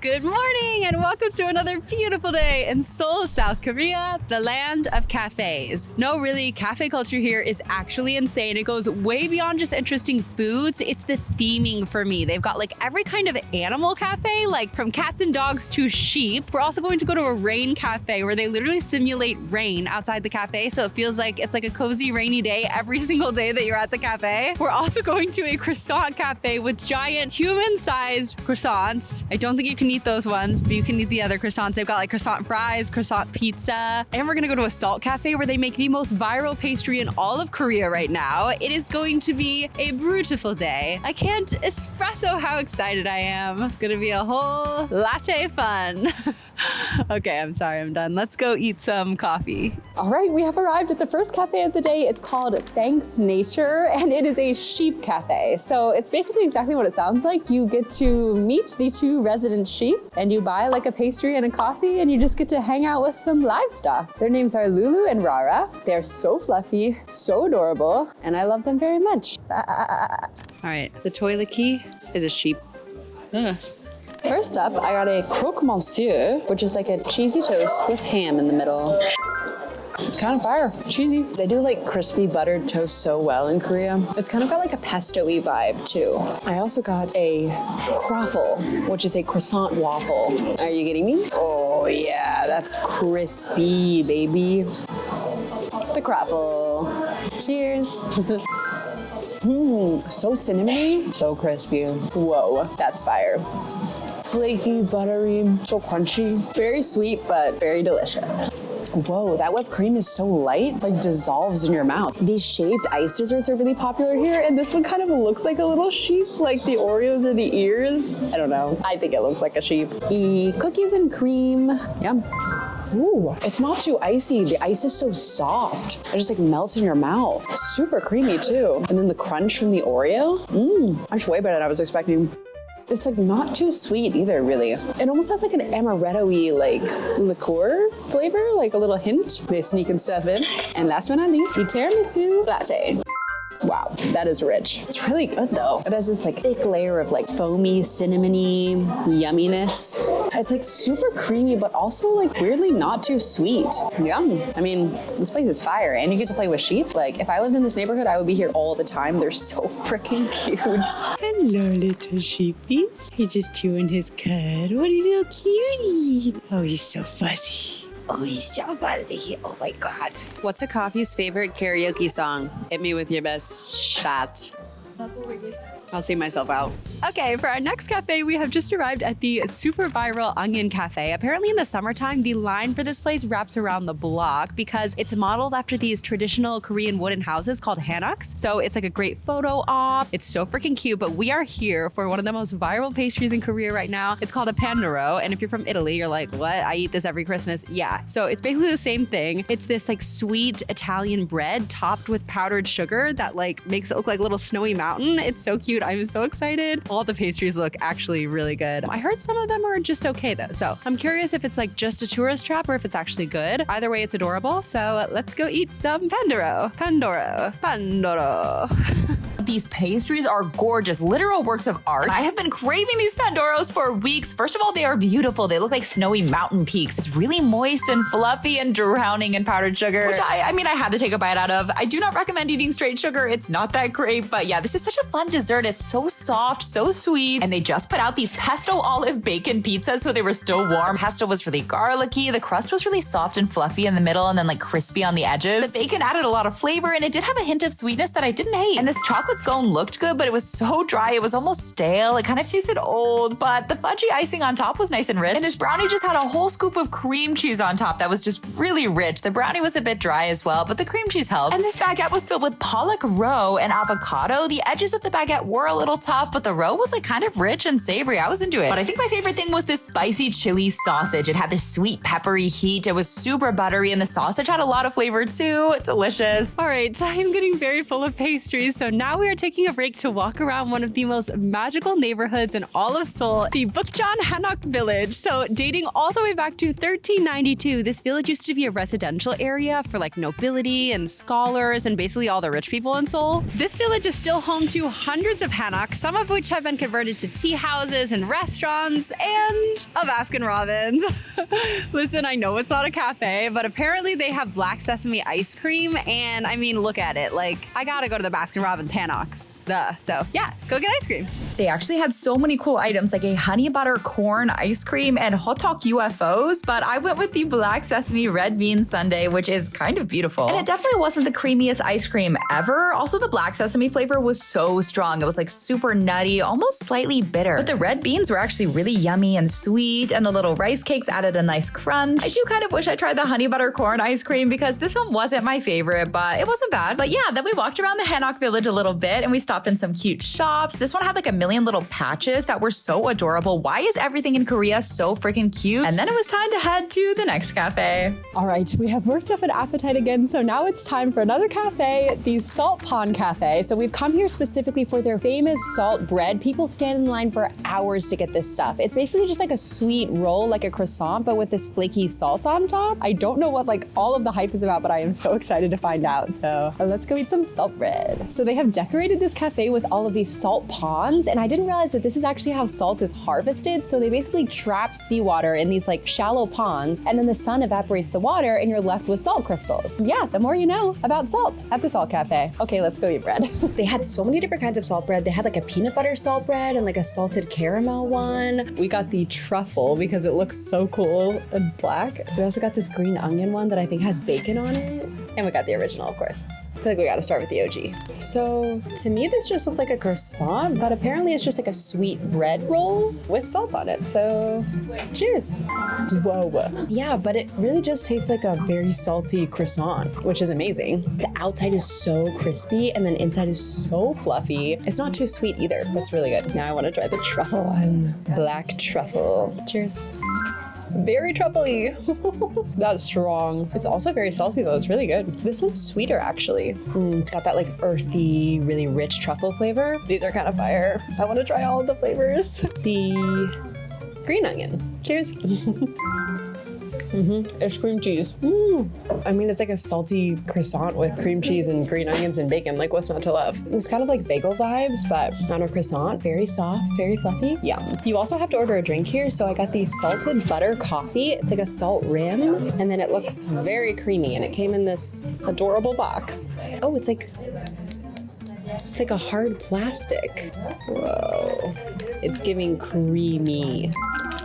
Good morning and welcome to another beautiful day in Seoul, South Korea, the land of cafes. No, really, cafe culture here is actually insane. It goes way beyond just interesting foods. It's the theming for me. They've got like every kind of animal cafe, like from cats and dogs to sheep. We're also going to go to a rain cafe where they literally simulate rain outside the cafe. So it feels like it's like a cozy rainy day every single day that you're at the cafe. We're also going to a croissant cafe with giant human-sized croissants. I don't think you can eat those ones, but you can eat the other croissants. They've got like croissant fries, croissant pizza. And we're gonna go to a salt cafe where they make the most viral pastry in all of Korea right now. It is going to be a beautiful day. I can't espresso how excited I am. It's gonna be a whole latte fun. Okay, I'm sorry, I'm done. Let's go eat some coffee. All right, we have arrived at the first cafe of the day. It's called Thanks Nature, and it is a sheep cafe. So it's basically exactly what it sounds like. You get to meet the two resident sheep, and you buy like a pastry and a coffee, and you just get to hang out with some livestock. Their names are Lulu and Rara. They're so fluffy, so adorable, and I love them very much. All right, the toilet key is a sheep. First up, I got a croque monsieur, which is like a cheesy toast with ham in the middle. It's kind of fire, cheesy. They do like crispy buttered toast so well in Korea. It's kind of got like a pesto-y vibe too. I also got a croffle, which is a croissant waffle. Are you getting me? Oh yeah, that's crispy, baby. The croffle. Cheers. So cinnamony, so crispy. Whoa, that's fire. Flaky, buttery, so crunchy. Very sweet, but very delicious. Whoa, that whipped cream is so light, like dissolves in your mouth. These shaved ice desserts are really popular here, and this one kind of looks like a little sheep, like the Oreos or the ears. I don't know. I think it looks like a sheep. Cookies and cream. Yum. Ooh, it's not too icy. The ice is so soft. It just like melts in your mouth. Super creamy too. And then the crunch from the Oreo. That's way better than I was expecting. It's like not too sweet either, really. It almost has like an amaretto-y like liqueur flavor, like a little hint. They sneaking stuff in. And last but not least, the tiramisu latte. Wow, that is rich. It's really good though. It has this like thick layer of like foamy, cinnamony yumminess. It's like super creamy, but also like weirdly not too sweet. Yum. I mean, this place is fire and you get to play with sheep. Like if I lived in this neighborhood, I would be here all the time. They're so freaking cute. Hello, little sheepies. He's just chewing his cud. What a little cutie. Oh, he's so fuzzy. Oh, he's so fuzzy. Oh my God. What's a coffee's favorite karaoke song? Hit me with your best shot. I'll see myself out. Okay, for our next cafe, we have just arrived at the super viral Onion Cafe. Apparently in the summertime, the line for this place wraps around the block because it's modeled after these traditional Korean wooden houses called hanoks. So it's like a great photo op. It's so freaking cute, but we are here for one of the most viral pastries in Korea right now. It's called a pandoro. And if you're from Italy, you're like, what? I eat this every Christmas. Yeah. So it's basically the same thing. It's this like sweet Italian bread topped with powdered sugar that like makes it look like a little snowy mountain. It's so cute. I'm so excited. All the pastries look actually really good. I heard some of them are just okay though. So I'm curious if it's like just a tourist trap or if it's actually good. Either way, it's adorable. So let's go eat some pandoro. Pandoro. These pastries are gorgeous, literal works of art. I have been craving these pandoros for weeks. First of all, they are beautiful. They look like snowy mountain peaks. It's really moist and fluffy and drowning in powdered sugar, which I mean, I had to take a bite out of. I do not recommend eating straight sugar. It's not that great, but yeah, this is such a fun dessert. It's so soft, so sweet. And they just put out these pesto olive bacon pizzas, so they were still warm. Pesto was really garlicky. The crust was really soft and fluffy in the middle and then like crispy on the edges. The bacon added a lot of flavor and it did have a hint of sweetness that I didn't hate. And this chocolate scone looked good, but it was so dry. It was almost stale. It kind of tasted old, but the fudgy icing on top was nice and rich. And this brownie just had a whole scoop of cream cheese on top that was just really rich. The brownie was a bit dry as well, but the cream cheese helped. And this baguette was filled with pollock roe and avocado. The edges of the baguette were a little tough, but the roe was like kind of rich and savory. I was into it. But I think my favorite thing was this spicy chili sausage. It had this sweet peppery heat. It was super buttery and the sausage had a lot of flavor too. Delicious. All right, I'm getting very full of pastries. So now we we are taking a break to walk around one of the most magical neighborhoods in all of Seoul, the Bukchon Hanok Village. So dating all the way back to 1392, this village used to be a residential area for like nobility and scholars and basically all the rich people in Seoul. This village is still home to hundreds of Hanok, some of which have been converted to tea houses and restaurants and a Baskin Robbins. Listen, I know it's not a cafe, but apparently they have black sesame ice cream. And I mean, look at it. Like, I gotta go to the Baskin Robbins Hanok. So yeah, let's go get ice cream. They actually had so many cool items like a honey butter corn ice cream and hotok UFOs, but I went with the black sesame red bean sundae, which is kind of beautiful. And it definitely wasn't the creamiest ice cream ever. Also, the black sesame flavor was so strong. It was like super nutty, almost slightly bitter. But the red beans were actually really yummy and sweet, and the little rice cakes added a nice crunch. I do kind of wish I tried the honey butter corn ice cream because this one wasn't my favorite, but it wasn't bad. But yeah, then we walked around the Hanok village a little bit and we stopped in some cute shops. This one had like a million little patches that were so adorable. Why is everything in Korea so freaking cute? And then it was time to head to the next cafe. All right, we have worked up an appetite again, so now it's time for another cafe, the Salt Pond Cafe. So we've come here specifically for their famous salt bread. People stand in line for hours to get this stuff. It's basically just like a sweet roll, like a croissant, but with this flaky salt on top. I don't know what like all of the hype is about, but I am so excited to find out. So let's go eat some salt bread. So they have decorated this cafe with all of these salt ponds, and I didn't realize that this is actually how salt is harvested. So they basically trap seawater in these like shallow ponds, and then the sun evaporates the water and you're left with salt crystals. Yeah, the more you know about salt at the Salt Cafe. Okay, let's go eat bread. They had so many different kinds of salt bread. They had like a peanut butter salt bread and like a salted caramel one. We got the truffle because it looks so cool and black. We also got this green onion one that I think has bacon on it. And we got the original, of course. I feel like we gotta start with the OG. So to me, this just looks like a croissant, but apparently it's just like a sweet bread roll with salt on it. So cheers. Whoa. Yeah, but it really just tastes like a very salty croissant, which is amazing. The outside is so crispy and then inside is so fluffy. It's not too sweet either. That's really good. Now I wanna try the truffle one. Black truffle. Cheers. Very truffly. That's strong. It's also very salty though. It's really good. This one's sweeter actually. It's got that like earthy, really rich truffle flavor. These are kind of fire. I want to try all of the flavors. The green onion. Cheers. It's cream cheese. I mean, it's like a salty croissant with cream cheese and green onions and bacon. Like, what's not to love? It's kind of like bagel vibes, but on a croissant. Very soft, very fluffy. Yum. You also have to order a drink here. So I got the salted butter coffee. It's like a salt rim, and then it looks very creamy, and it came in this adorable box. Oh, it's like a hard plastic. Whoa. It's giving creamy.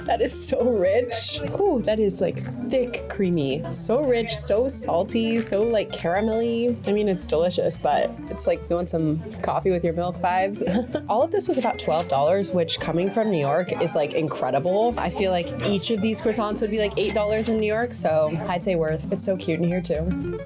That is so rich. Ooh, that is like thick, creamy. So rich, so salty, so like caramelly. I mean, it's delicious, but it's like you want some coffee with your milk vibes. All of this was about $12, which coming from New York is like incredible. I feel like each of these croissants would be like $8 in New York, so I'd say worth. It's so cute in here too.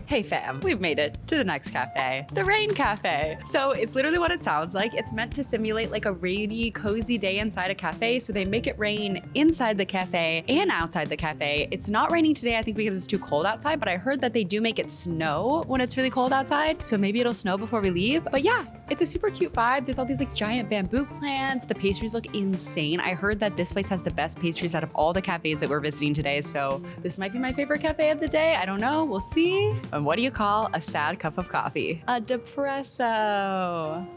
Hey fam, we've made it to the next cafe, the Rain Cafe. So it's literally what it sounds like. It's meant to simulate like a rainy, cozy day inside a cafe. So they make it rain inside the cafe and outside the cafe. It's not raining today, I think because it's too cold outside, but I heard that they do make it snow when it's really cold outside. So maybe it'll snow before we leave. But yeah, it's a super cute vibe. There's all these like giant bamboo plants. The pastries look insane. I heard that this place has the best pastries out of all the cafes that we're visiting today. So this might be my favorite cafe of the day. I don't know, we'll see. And what do you call a sad cup of coffee? A depresso.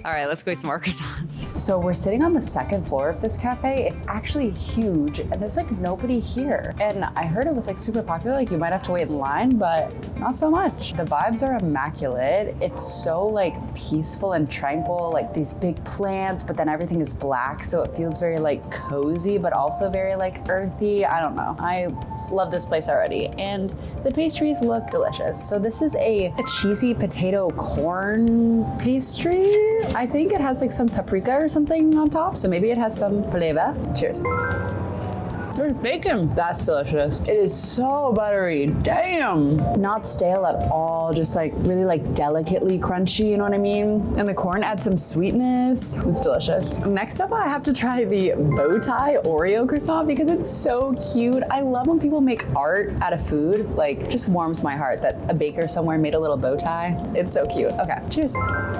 All right, let's go eat some more croissants. So we're sitting on the second floor of this cafe. It's actually huge and there's like nobody here. And I heard it was like super popular, like you might have to wait in line, but not so much. The vibes are immaculate. It's so like peaceful and tranquil, like these big plants, but then everything is black. So it feels very like cozy, but also very like earthy. I don't know. I love this place already. And the pastries look delicious. So this is a cheesy potato corn pastry. I think it has like some paprika or something on top, so maybe it has some flavor. Cheers. There's bacon. That's delicious. It is so buttery. Damn. Not stale at all. Just like really like delicately crunchy, you know what I mean? And the corn adds some sweetness. It's delicious. Next up, I have to try the bow tie Oreo croissant because it's so cute. I love when people make art out of food. Like, just warms my heart that a baker somewhere made a little bow tie. It's so cute. Okay, cheers.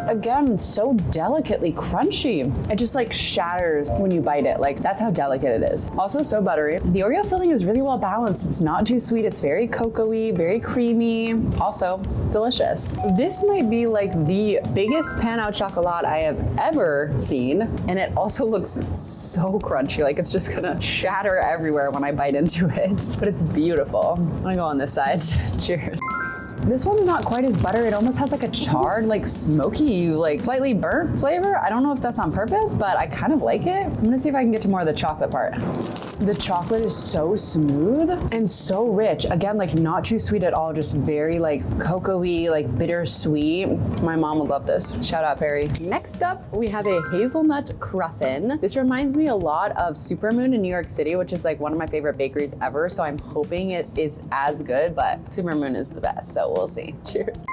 Again, so delicately crunchy. It just like shatters when you bite it. Like, that's how delicate it is. Also so buttery. The Oreo filling is really well balanced. It's not too sweet. It's very cocoa-y, very creamy. Also delicious. This might be like the biggest pan au chocolat I have ever seen. And it also looks so crunchy. Like, it's just gonna shatter everywhere when I bite into it. But it's beautiful. I'm gonna go on this side. Cheers. This one's not quite as buttery. It almost has like a charred, like smoky, like slightly burnt flavor. I don't know if that's on purpose, but I kind of like it. I'm gonna see if I can get to more of the chocolate part. The chocolate is so smooth and so rich. Again, like not too sweet at all, just very like cocoa-y, like bittersweet. My mom would love this. Shout out, Perry. Next up, we have a hazelnut cruffin. This reminds me a lot of Supermoon in New York City, which is like one of my favorite bakeries ever. So I'm hoping it is as good, but Supermoon is the best. So we'll see. Cheers.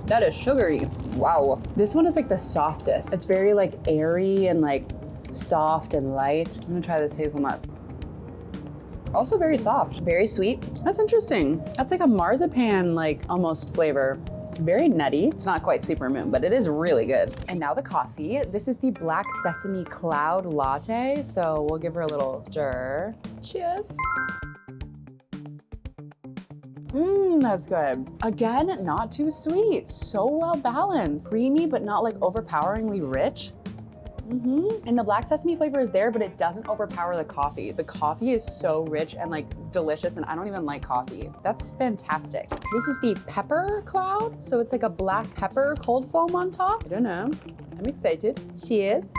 That is sugary. Wow. This one is like the softest. It's very like airy and like soft and light. I'm gonna try this hazelnut. Also very soft, very sweet. That's interesting. That's like a marzipan, like almost flavor. Very nutty. It's not quite Supermoon, but it is really good. And now the coffee. This is the Black Sesame Cloud Latte. So we'll give her a little stir. Cheers. That's good. Again, not too sweet. So well balanced. Creamy, but not like overpoweringly rich. And the black sesame flavor is there, but it doesn't overpower the coffee. The coffee is so rich and like delicious, and I don't even like coffee. That's fantastic. This is the pepper cloud. So it's like a black pepper cold foam on top. I don't know. I'm excited. Cheers.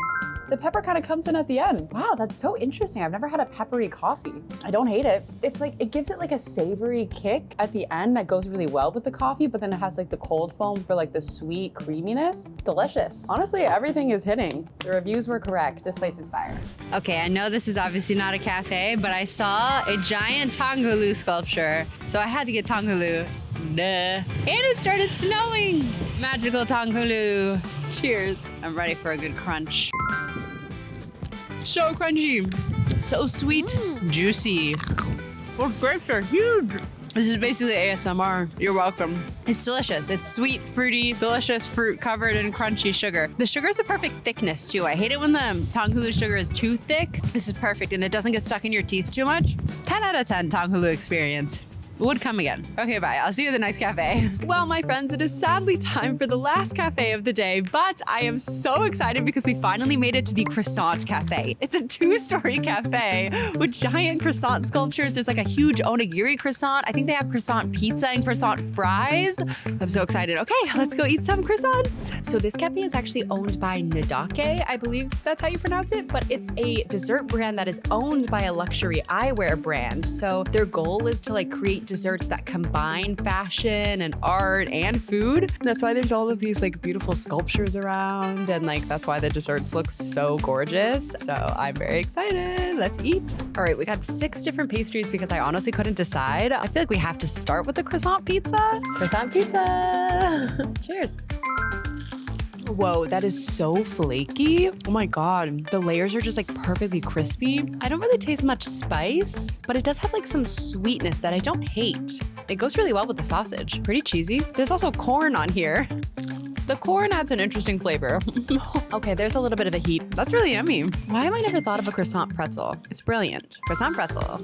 The pepper kind of comes in at the end. Wow, that's so interesting. I've never had a peppery coffee. I don't hate it. It's like, it gives it like a savory kick at the end that goes really well with the coffee, but then it has like the cold foam for like the sweet creaminess. Delicious. Honestly, everything is hitting. The reviews were correct. This place is fire. Okay, I know this is obviously not a cafe, but I saw a giant Tongolu sculpture, so I had to get Tongolu. Duh. And it started snowing. Magical Tongolu. Cheers. I'm ready for a good crunch. So crunchy, so sweet, juicy. Those grapes are huge. This is basically ASMR. You're welcome. It's delicious. It's sweet, fruity, delicious fruit covered in crunchy sugar. The sugar is the perfect thickness too. I hate it when the Tongolu sugar is too thick. This is perfect and it doesn't get stuck in your teeth too much. 10 out of 10 Tongolu experience. Would come again. Okay, bye. I'll see you at the next cafe. Well, my friends, it is sadly time for the last cafe of the day, but I am so excited because we finally made it to the Croissant Cafe. It's a 2-story cafe with giant croissant sculptures. There's like a huge onigiri croissant. I think they have croissant pizza and croissant fries. I'm so excited. Okay, let's go eat some croissants. So this cafe is actually owned by Nadake. I believe that's how you pronounce it, but it's a dessert brand that is owned by a luxury eyewear brand. So their goal is to like create desserts that combine fashion and art and food. And that's why there's all of these like beautiful sculptures around, and like that's why the desserts look so gorgeous. So I'm very excited. Let's eat. All right, we got 6 different pastries because I honestly couldn't decide. I feel like we have to start with the croissant pizza. Croissant pizza. Cheers. Whoa, that is so flaky. Oh my God. The layers are just like perfectly crispy. I don't really taste much spice, but it does have like some sweetness that I don't hate. It goes really well with the sausage. Pretty cheesy. There's also corn on here. The corn adds an interesting flavor. Okay, there's a little bit of a heat. That's really yummy. Why have I never thought of a croissant pretzel? It's brilliant. Croissant pretzel.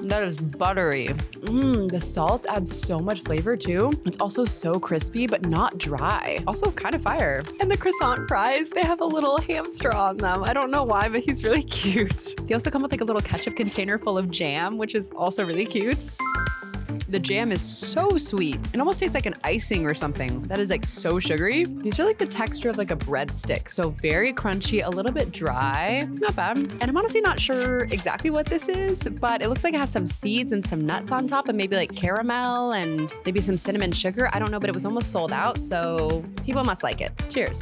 That is buttery. The salt adds so much flavor too. It's also so crispy, but not dry. Also kind of fire. And the croissant fries, they have a little hamster on them. I don't know why, but he's really cute. They also come with like a little ketchup container full of jam, which is also really cute. The jam is so sweet. It almost tastes like an icing or something. That is like so sugary. These are like the texture of like a breadstick. So very crunchy, a little bit dry. Not bad. And I'm honestly not sure exactly what this is, but it looks like it has some seeds and some nuts on top and maybe like caramel and maybe some cinnamon sugar. I don't know, but it was almost sold out. So people must like it. Cheers.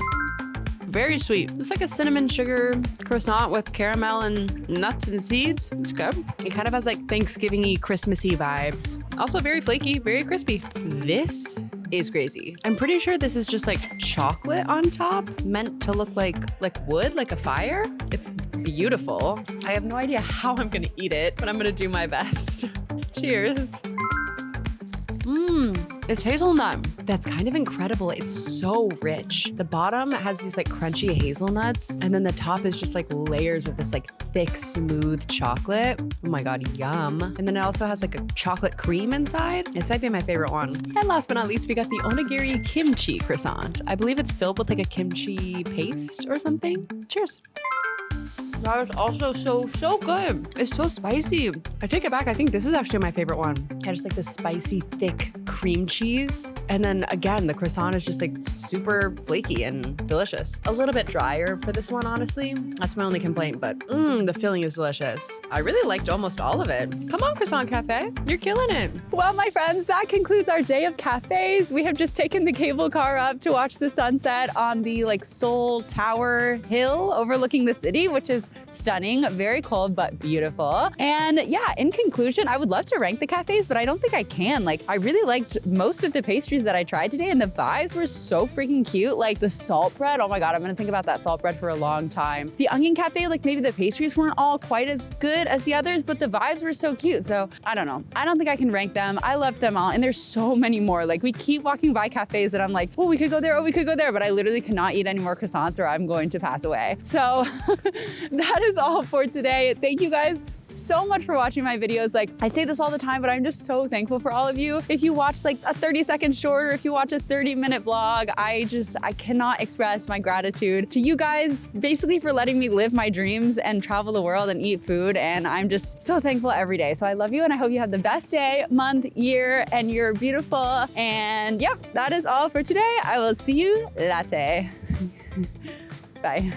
very sweet. It's like a cinnamon sugar croissant with caramel and nuts and seeds. It's good. It kind of has like Thanksgiving-y, Christmassy vibes. Also very flaky, very crispy. This is crazy. I'm pretty sure this is just like chocolate on top, meant to look like wood, like a fire. It's beautiful. I have no idea how I'm gonna eat it, but I'm gonna do my best. Cheers. It's hazelnut. That's kind of incredible. It's so rich. The bottom has these like crunchy hazelnuts, and then the top is just like layers of this like thick, smooth chocolate. Oh my God, yum. And then it also has like a chocolate cream inside. This might be my favorite one. And last but not least, we got the onigiri kimchi croissant. I believe it's filled with like a kimchi paste or something. Cheers. That is also so good. It's so spicy. I take it back. I think this is actually my favorite one. I just like the spicy, thick cream cheese. And then again, the croissant is just like super flaky and delicious. A little bit drier for this one, honestly. That's my only complaint, but the filling is delicious. I really liked almost all of it. Come on, Croissant Cafe. You're killing it. Well, my friends, that concludes our day of cafes. We have just taken the cable car up to watch the sunset on the like Seoul Tower Hill overlooking the city, which is stunning, very cold, but beautiful. And yeah, in conclusion, I would love to rank the cafes, but I don't think I can. Like, I really liked most of the pastries that I tried today, and the vibes were so freaking cute. Like the salt bread, oh my God, I'm gonna think about that salt bread for a long time. The Onion Cafe, like maybe the pastries weren't all quite as good as the others, but the vibes were so cute. So I don't know. I don't think I can rank them. I loved them all, and there's so many more. Like we keep walking by cafes and I'm like, oh, we could go there, oh, we could go there, but I literally cannot eat any more croissants or I'm going to pass away. So that is all for today. Thank you guys so much for watching my videos. Like I say this all the time, but I'm just so thankful for all of you. If you watch like a 30-second short or if you watch a 30-minute vlog, I cannot express my gratitude to you guys basically for letting me live my dreams and travel the world and eat food. And I'm just so thankful every day. So I love you and I hope you have the best day, month, year, and you're beautiful. And yep, that is all for today. I will see you latte. Bye.